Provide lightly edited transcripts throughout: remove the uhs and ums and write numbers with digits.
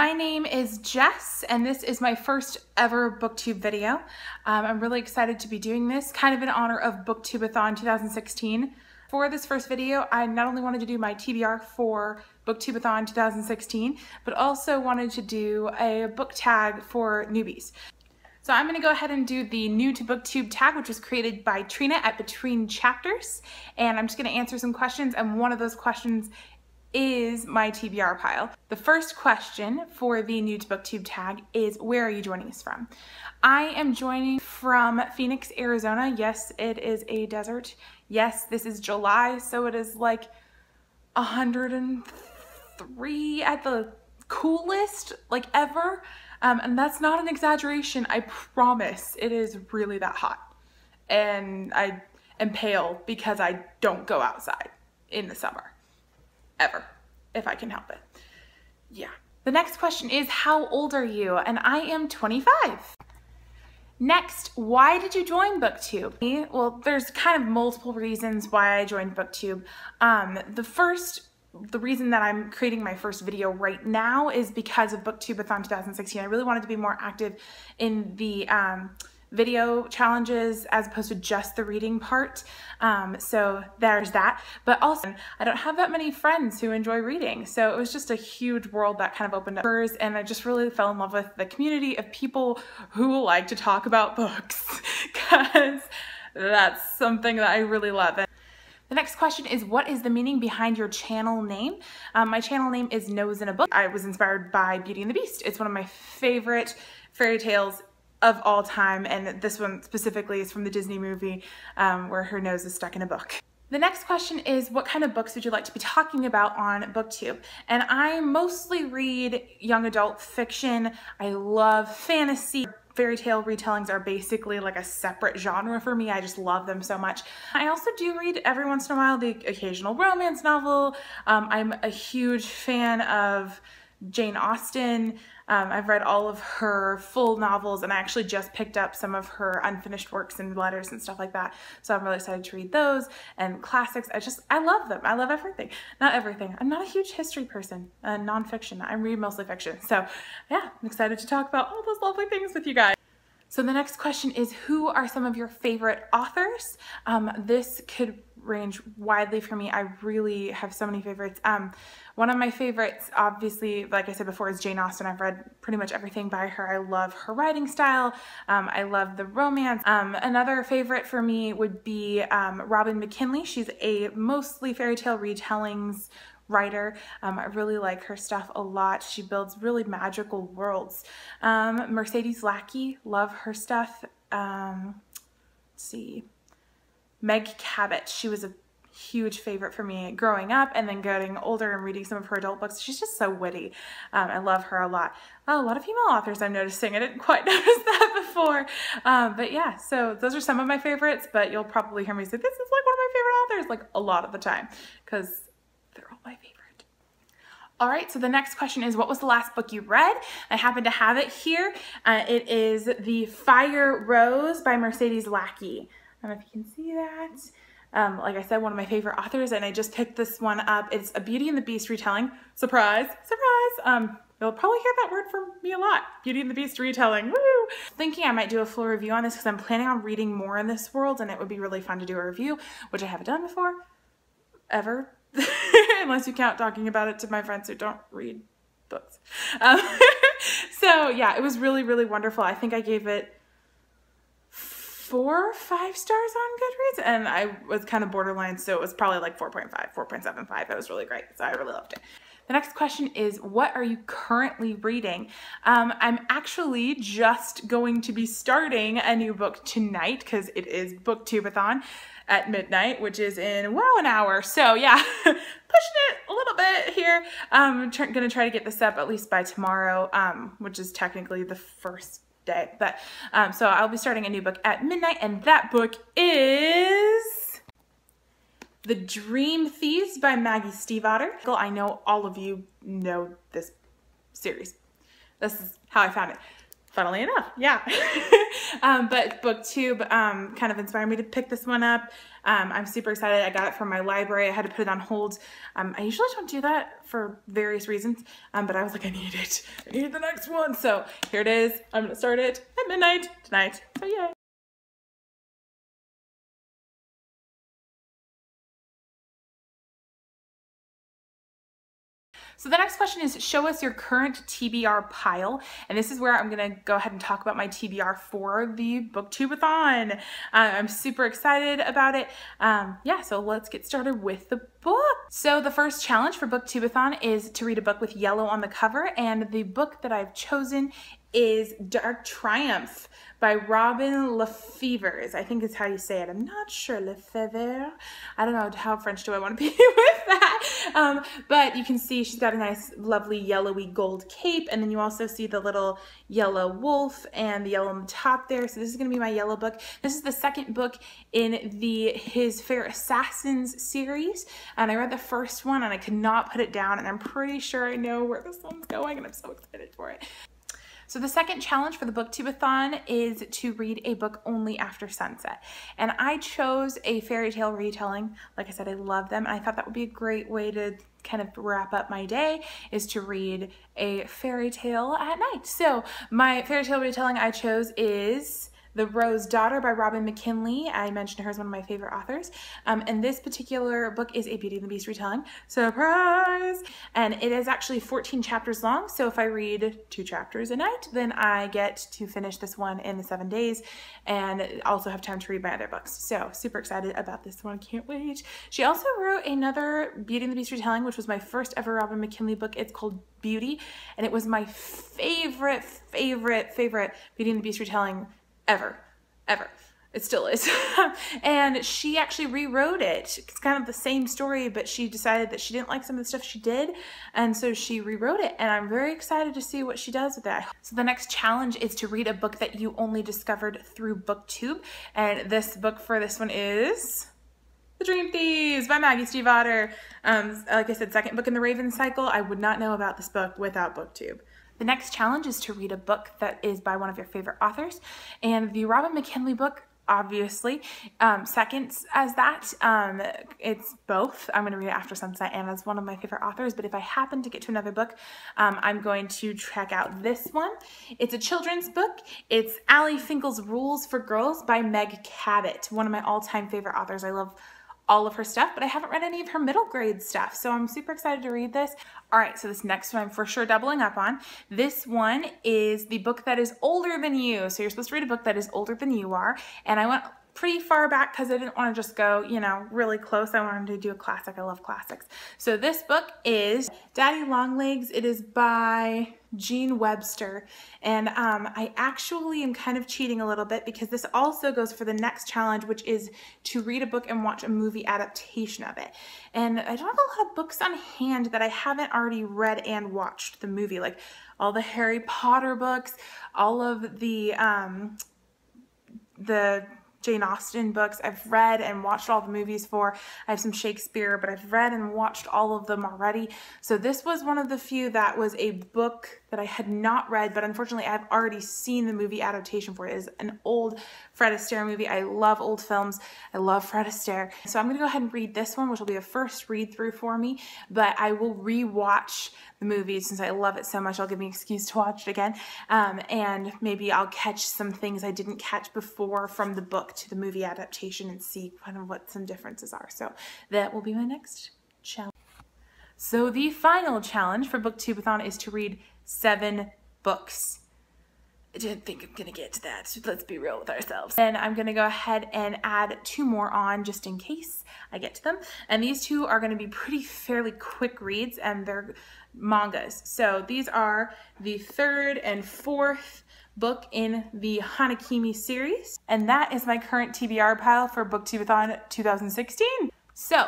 My name is Jess, and this is my first ever BookTube video. I'm really excited to be doing this, kind of in honor of BooktubeAthon 2016. For this first video, I not only wanted to do my TBR for BooktubeAthon 2016, but also wanted to do a book tag for newbies. So I'm going to go ahead and do the new to BookTube tag, which was created by Trina at Between Chapters, and I'm just going to answer some questions, and one of those questions is my TBR pile. The first question for the new to BookTube tag is, where are you joining us from? I am joining from Phoenix, Arizona. Yes, it is a desert. Yes, this is July, so it is like 103 at the coolest like ever. And that's not an exaggeration, I promise. It is really that hot. And I am pale because I don't go outside in the summer. Ever, if I can help it. Yeah. The next question is, how old are you? And I am 25. Next, why did you join BookTube? Well, there's kind of multiple reasons why I joined BookTube. The reason that I'm creating my first video right now is because of BooktubeAthon 2016. I really wanted to be more active in the video challenges as opposed to just the reading part. So there's that. But also, I don't have that many friends who enjoy reading. So it was just a huge world that kind of opened up, and I just really fell in love with the community of people who like to talk about books, because that's something that I really love. The next question is, what is the meaning behind your channel name? My channel name is Nose in a Book. I was inspired by Beauty and the Beast. It's one of my favorite fairy tales of all time, and this one specifically is from the Disney movie where her nose is stuck in a book. The next question is, what kind of books would you like to be talking about on BookTube? And I mostly read young adult fiction. I love fantasy. Fairy tale retellings are basically like a separate genre for me. I just love them so much. I also do read every once in a while the occasional romance novel. I'm a huge fan of Jane Austen. I've read all of her full novels, and I actually just picked up some of her unfinished works and letters and stuff like that. So I'm really excited to read those and classics. I love them. I love everything. Not everything. I'm not a huge history person, nonfiction. I read mostly fiction. So yeah, I'm excited to talk about all those lovely things with you guys. So the next question is, who are some of your favorite authors? This could range widely for me. I really have so many favorites. One of my favorites, obviously, like I said before, is Jane Austen. I've read pretty much everything by her. I love her writing style. I love the romance. Another favorite for me would be Robin McKinley. She's a mostly fairy tale retellings writer. I really like her stuff a lot. She builds really magical worlds. Mercedes Lackey, love her stuff. Let's see. Meg Cabot, she was a huge favorite for me growing up, and then getting older and reading some of her adult books. She's just so witty. I love her a lot. Oh, a lot of female authors I'm noticing. I didn't quite notice that before. But yeah, so those are some of my favorites, but you'll probably hear me say, this is like one of my favorite authors, like a lot of the time, because they're all my favorite. All right, so the next question is, what was the last book you read? I happen to have it here. It is The Fire Rose by Mercedes Lackey. I don't know if you can see that. Like I said, one of my favorite authors, and I just picked this one up. It's a Beauty and the Beast retelling. Surprise, surprise. You'll probably hear that word from me a lot. Beauty and the Beast retelling, woo! Thinking I might do a full review on this because I'm planning on reading more in this world, and it would be really fun to do a review, which I haven't done before, ever. Unless you count talking about it to my friends who don't read books. So yeah, it was really, really wonderful. I think I gave it 4 or 5 stars on Goodreads, and I was kind of borderline, so it was probably like 4.5, 4.75. It was really great, so I really loved it. The next question is, what are you currently reading? I'm actually just going to be starting a new book tonight, because it is Booktube-a-thon at midnight, which is in, well, an hour. So yeah, pushing it a little bit here. I'm gonna try to get this up at least by tomorrow, which is technically the first day. But so I'll be starting a new book at midnight, and that book is The Dream Thieves by Maggie Stiefvater. I know all of you know this series. This is how I found it. Funnily enough, yeah. But BookTube kind of inspired me to pick this one up. I'm super excited. I got it from my library. I had to put it on hold. I usually don't do that for various reasons, but I was like, I need it. I need the next one. So here it is. I'm gonna start it at midnight tonight. So yay. So the next question is, show us your current TBR pile. And this is where I'm gonna go ahead and talk about my TBR for the Booktube-a-thon. I'm super excited about it. Yeah, so let's get started with the book. So the first challenge for Booktube-a-thon is to read a book with yellow on the cover, and the book that I've chosen is Dark Triumph by Robin Lefevre. I think is how you say it. I'm not sure. Lefevre. I don't know how French do I want to be with that. But you can see she's got a nice, lovely yellowy gold cape, and then you also see the little yellow wolf and the yellow on the top there. So this is going to be my yellow book. This is the second book in His Fair Assassins series, and I read the first one and I could not put it down, and I'm pretty sure I know where this one's going, and I'm so excited for it. So the second challenge for the Booktube-a-thon is to read a book only after sunset. And I chose a fairy tale retelling. Like I said, I love them, and I thought that would be a great way to kind of wrap up my day, is to read a fairy tale at night. So my fairy tale retelling I chose is The Rose Daughter by Robin McKinley. I mentioned her as one of my favorite authors. And this particular book is a Beauty and the Beast retelling. Surprise! And it is actually 14 chapters long. So if I read 2 chapters a night, then I get to finish this one in the 7 days and also have time to read my other books. So super excited about this one. Can't wait. She also wrote another Beauty and the Beast retelling, which was my first ever Robin McKinley book. It's called Beauty. And it was my favorite Beauty and the Beast retelling ever. It still is. And she actually rewrote it. It's kind of the same story, but she decided that she didn't like some of the stuff she did, and so she rewrote it, and I'm very excited to see what she does with that. So the next challenge is to read a book that you only discovered through BookTube, and this book for this one is The Dream Thieves by Maggie Stiefvater. Like I said, second book in the Raven cycle. I would not know about this book without BookTube. The next challenge is to read a book that is by one of your favorite authors, and the Robin McKinley book, obviously, seconds as that. It's both. I'm going to read it after sunset and as one of my favorite authors, but if I happen to get to another book, I'm going to check out this one. It's a children's book. It's Ali Finkel's Rules for Girls by Meg Cabot, one of my all-time favorite authors. I love all of her stuff, but I haven't read any of her middle grade stuff, so I'm super excited to read this. All right, so this next one I'm for sure doubling up on. This one is the book that is older than you. So you're supposed to read a book that is older than you are, and I went pretty far back because I didn't want to just go, you know, really close. I wanted to do a classic. I love classics. So this book is Daddy Longlegs. It is by Jean Webster, and I actually am kind of cheating a little bit because this also goes for the next challenge, which is to read a book and watch a movie adaptation of it. And I don't have a lot of books on hand that I haven't already read and watched the movie, like all the Harry Potter books, all of the Jane Austen books I've read and watched all the movies for. I have some Shakespeare, but I've read and watched all of them already. So this was one of the few that was a book that I had not read, but unfortunately I've already seen the movie adaptation for it. It is an old Fred Astaire movie. I love old films. I love Fred Astaire. So I'm going to go ahead and read this one, which will be a first read through for me, but I will re-watch the movie since I love it so much. I'll give me an excuse to watch it again, and maybe I'll catch some things I didn't catch before from the book to the movie adaptation and see kind of what some differences are. So that will be my next challenge. So the final challenge for Booktube-a-thon is to read 7 books. I didn't think I'm gonna get to that, so let's be real with ourselves. And I'm gonna go ahead and add 2 more on just in case I get to them. And these 2 are gonna be fairly quick reads, and they're mangas. So these are the 3rd and 4th book in the Hanakimi series. And that is my current TBR pile for Booktube-a-thon 2016. So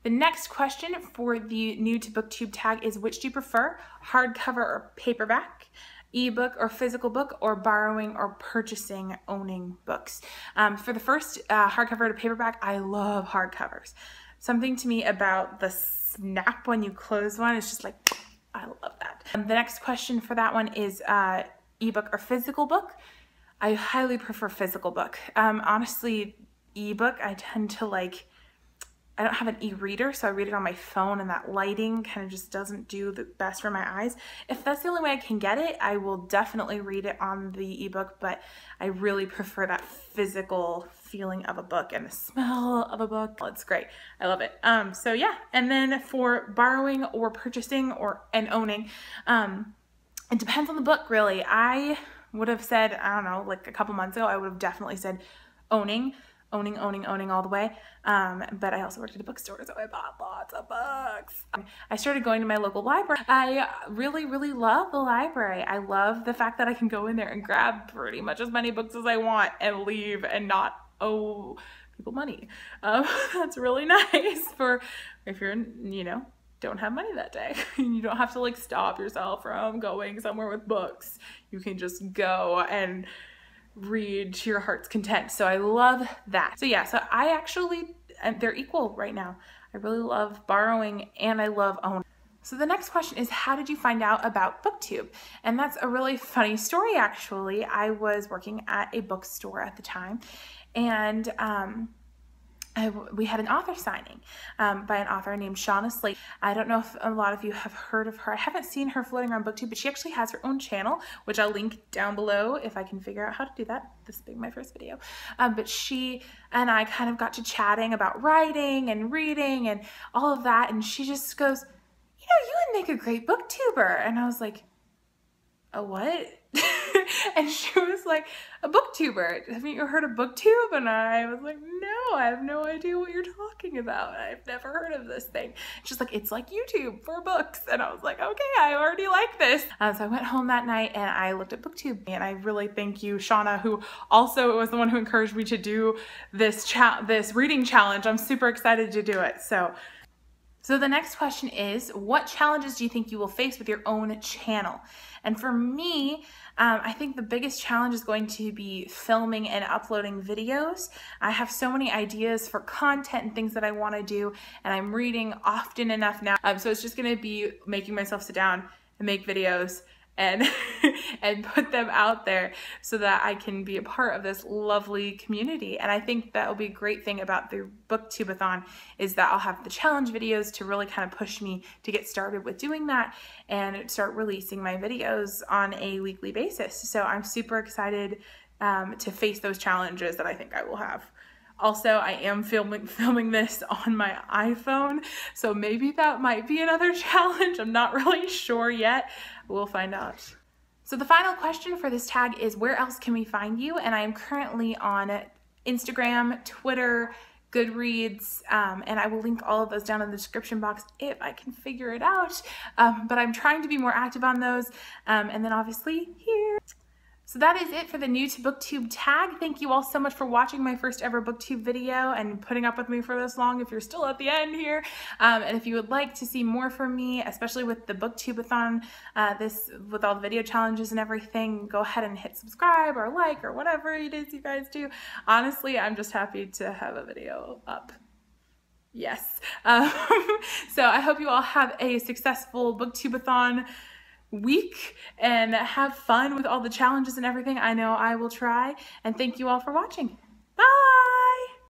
the next question for the new to BookTube tag is, which do you prefer, hardcover or paperback, ebook or physical book, or borrowing or purchasing, owning books? For the first, hardcover to paperback, I love hardcovers. Something to me about the snap when you close one is just like, I love that. The next question for that one is ebook or physical book. I highly prefer physical book. Honestly, ebook, I tend to like, I don't have an e-reader, so I read it on my phone, and that lighting kind of just doesn't do the best for my eyes. If that's the only way I can get it, I will definitely read it on the ebook, but I really prefer that physical feeling of a book and the smell of a book. It's great. I love it. So yeah, and then for borrowing or purchasing and owning, it depends on the book, really. I would have said, I don't know, like a couple months ago, I would have definitely said owning all the way. But I also worked at a bookstore, so I bought lots of books. I started going to my local library. I really, really love the library. I love the fact that I can go in there and grab pretty much as many books as I want and leave and not owe people money. That's really nice for if you're, you know, don't have money that day. You don't have to like stop yourself from going somewhere with books. You can just go and read to your heart's content. So I love that. So yeah, so I actually, they're equal right now. I really love borrowing and I love owning. So the next question is, how did you find out about BookTube? And that's a really funny story, actually. I was working at a bookstore at the time, and we had an author signing by an author named Shauna Slate. I don't know if a lot of you have heard of her. I haven't seen her floating around BookTube, but she actually has her own channel, which I'll link down below if I can figure out how to do that. This being my first video. But she and I kind of got to chatting about writing and reading and all of that, and she just goes, you know, you would make a great booktuber. And I was like, a what? And she was like, a booktuber. Haven't you heard of BookTube? And I was like, no, I have no idea what you're talking about. I've never heard of this thing. She's like, it's like YouTube for books. And I was like, okay, I already like this. So I went home that night and I looked at BookTube, and I really thank you, Shauna, who also was the one who encouraged me to do this reading challenge. I'm super excited to do it. So the next question is, what challenges do you think you will face with your own channel? And for me, I think the biggest challenge is going to be filming and uploading videos. I have so many ideas for content and things that I want to do, and I'm reading often enough now. So it's just going to be making myself sit down and make videos and and put them out there so that I can be a part of this lovely community. And I think that will be a great thing about the Booktube-a-thon, is that I'll have the challenge videos to really kind of push me to get started with doing that and start releasing my videos on a weekly basis. So I'm super excited to face those challenges that I think I will have. Also, I am filming this on my iPhone, so maybe that might be another challenge. I'm not really sure yet. We'll find out. So the final question for this tag is, where else can we find you? And I am currently on Instagram, Twitter, Goodreads, and I will link all of those down in the description box if I can figure it out. But I'm trying to be more active on those. And then obviously here. So that is it for the new to BookTube tag. Thank you all so much for watching my first ever BookTube video and putting up with me for this long if you're still at the end here. And if you would like to see more from me, especially with the Booktube-a-thon, with all the video challenges and everything, go ahead and hit subscribe or like or whatever it is you guys do. Honestly, I'm just happy to have a video up. Yes. So I hope you all have a successful Booktube-a-thon week and have fun with all the challenges and everything. I know I will try, and thank you all for watching.